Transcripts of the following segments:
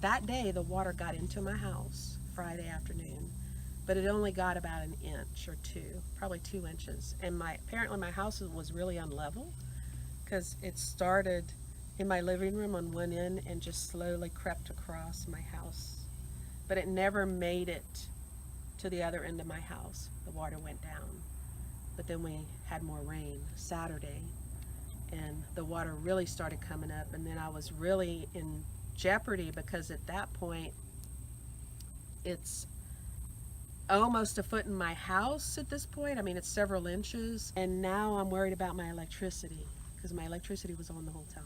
That day, the water got into my house Friday afternoon, but it only got about an inch or two, probably 2 inches. And apparently my house was really unlevel because it started in my living room on one end and just slowly crept across my house. But it never made it to the other end of my house. The water went down. But then we had more rain Saturday, and the water really started coming up, and then I was really in jeopardy because at that point it's almost a foot in my house at this point. I mean, it's several inches, and now I'm worried about my electricity because my electricity was on the whole time.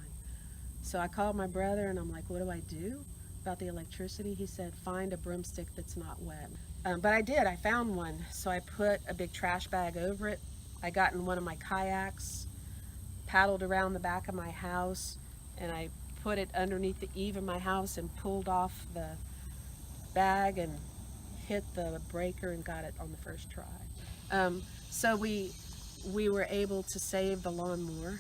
So I called my brother and I'm like, what do I do about the electricity? He said, find a broomstick that's not wet. But I did, I found one. So I put a big trash bag over it. I got in one of my kayaks, paddled around the back of my house, and I put it underneath the eave of my house and pulled off the bag and hit the breaker and got it on the first try. So we were able to save the lawnmower.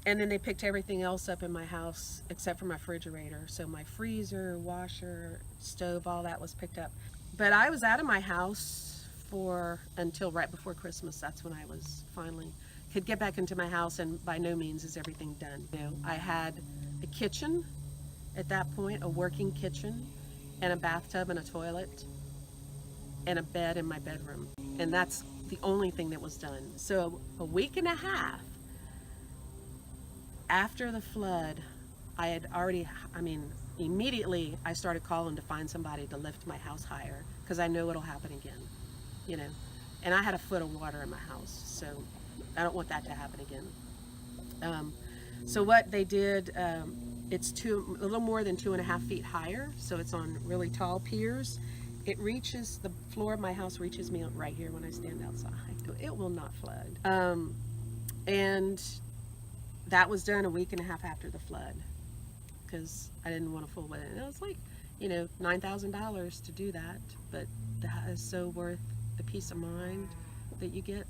And then they picked everything else up in my house except for my refrigerator. So my freezer, washer, stove, all that was picked up. But I was out of my house for until right before Christmas. That's when I was finally could get back into my house, and by no means is everything done. You know, I had a kitchen at that point, a working kitchen, and a bathtub and a toilet and a bed in my bedroom. And that's the only thing that was done. So a week and a half after the flood, I had already, immediately I started calling to find somebody to lift my house higher because I know it'll happen again, you know. And I had a foot of water in my house, so I don't want that to happen again. So what they did, it's a little more than 2.5 feet higher, so it's on really tall piers. It reaches, the floor of my house reaches me right here when I stand outside. It will not flood. And that was done a week and a half after the flood because I didn't want to fool with it. And it was like, $9,000 to do that, but that is so worth the peace of mind that you get.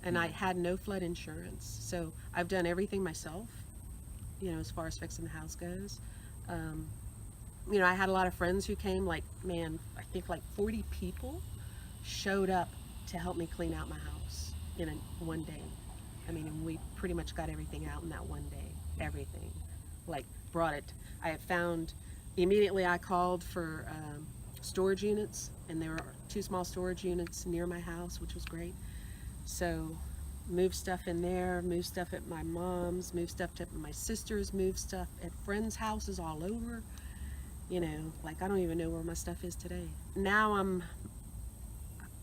And I had no flood insurance, so I've done everything myself, as far as fixing the house goes. I had a lot of friends who came, I think like 40 people showed up to help me clean out my house in one day. And we pretty much got everything out in that one day. Everything. Brought it. Immediately I called for storage units, and there were 2 small storage units near my house, which was great. So moved stuff in there, moved stuff at my mom's, moved stuff at my sister's, moved stuff at friends' houses all over. I don't even know where my stuff is today. Now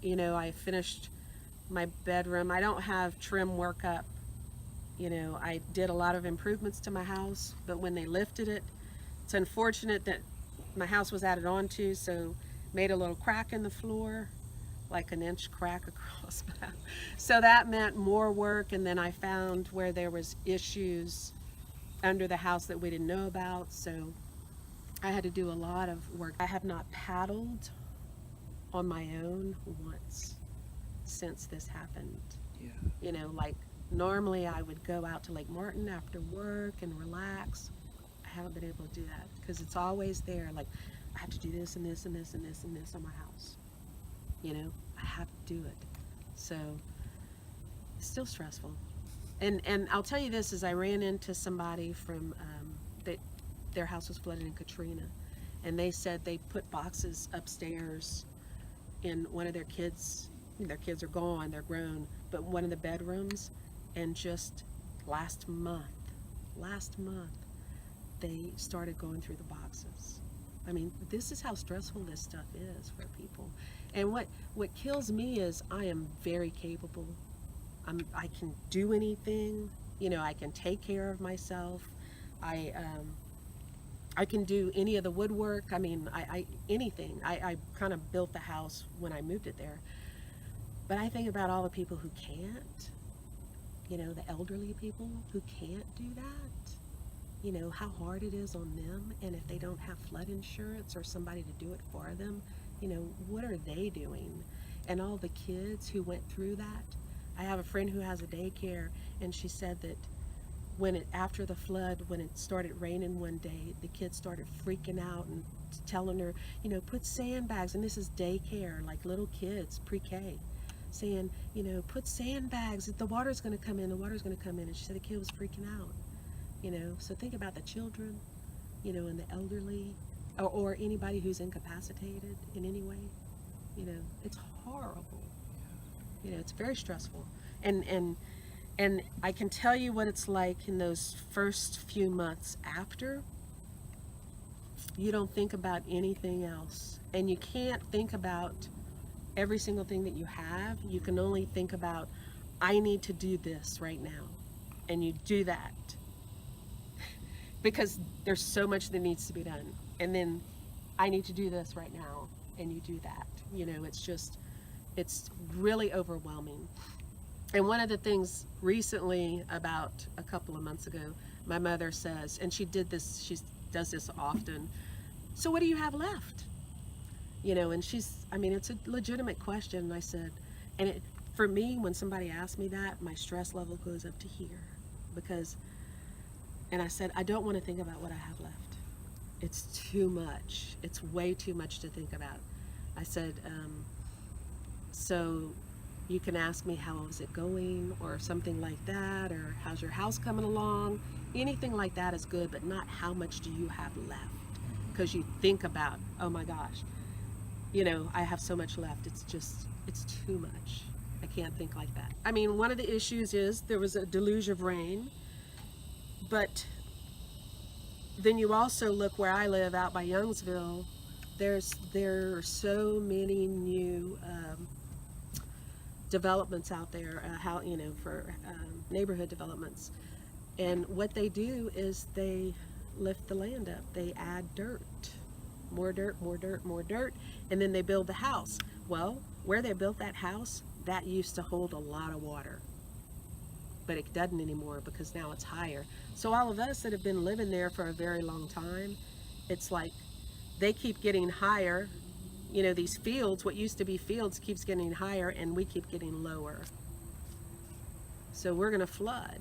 I finished my bedroom. I don't have trim work up. I did a lot of improvements to my house, but when they lifted it, it's unfortunate that my house was added onto, so made a little crack in the floor, like an inch crack across my house. So that meant more work, and then I found where there was issues under the house that we didn't know about, so I had to do a lot of work. I have not paddled on my own once since this happened. Yeah. Normally I would go out to Lake Martin after work and relax. I haven't been able to do that because it's always there. I have to do this and this and this and this and this on my house. I have to do it. So it's still stressful. And I'll tell you this, is I ran into somebody from that their house was flooded in Katrina, and they said they put boxes upstairs in one of their kids' are gone, they're grown, but one of the bedrooms, and just last month, they started going through the boxes. This is how stressful this stuff is for people. And what kills me is I am very capable. I can do anything. I can take care of myself. I can do any of the woodwork. Anything. I kind of built the house when I moved it there. But I think about all the people who can't, the elderly people who can't do that, how hard it is on them. And if they don't have flood insurance or somebody to do it for them, what are they doing? And all the kids who went through that. I have a friend who has a daycare, and she said that after the flood, when it started raining one day, the kids started freaking out and telling her, put sandbags, and this is daycare, like little kids, pre-K, saying, put sandbags, the water's going to come in, the water's going to come in. And she said the kid was freaking out, so think about the children, and the elderly, or anybody who's incapacitated in any way. It's horrible. It's very stressful. And I can tell you what it's like in those first few months after. You don't think about anything else. And you can't think about every single thing that you have. You can only think about, I need to do this right now. And you do that. Because there's so much that needs to be done. And then, I need to do this right now. And you do that. It's really overwhelming. And one of the things recently, about a couple of months ago, my mother says, and she does this often, so what do you have left? And it's a legitimate question. And I said, for me, when somebody asks me that, my stress level goes up to here. And I said, I don't want to think about what I have left. It's too much. It's way too much to think about. I said, so you can ask me how is it going, or something like that, or how's your house coming along. Anything like that is good, but not how much do you have left. Because you think about, oh my gosh, I have so much left. It's too much. I can't think like that. One of the issues is there was a deluge of rain, but then you also look where I live out by Youngsville. There are so many new developments out there, for neighborhood developments. And what they do is they lift the land up. They add dirt, more dirt, more dirt, more dirt, and then they build the house. Well, where they built that house, that used to hold a lot of water. But it doesn't anymore because now it's higher. So all of us that have been living there for a very long time, it's like they keep getting higher. These fields, what used to be fields, keeps getting higher, and we keep getting lower. So we're going to flood.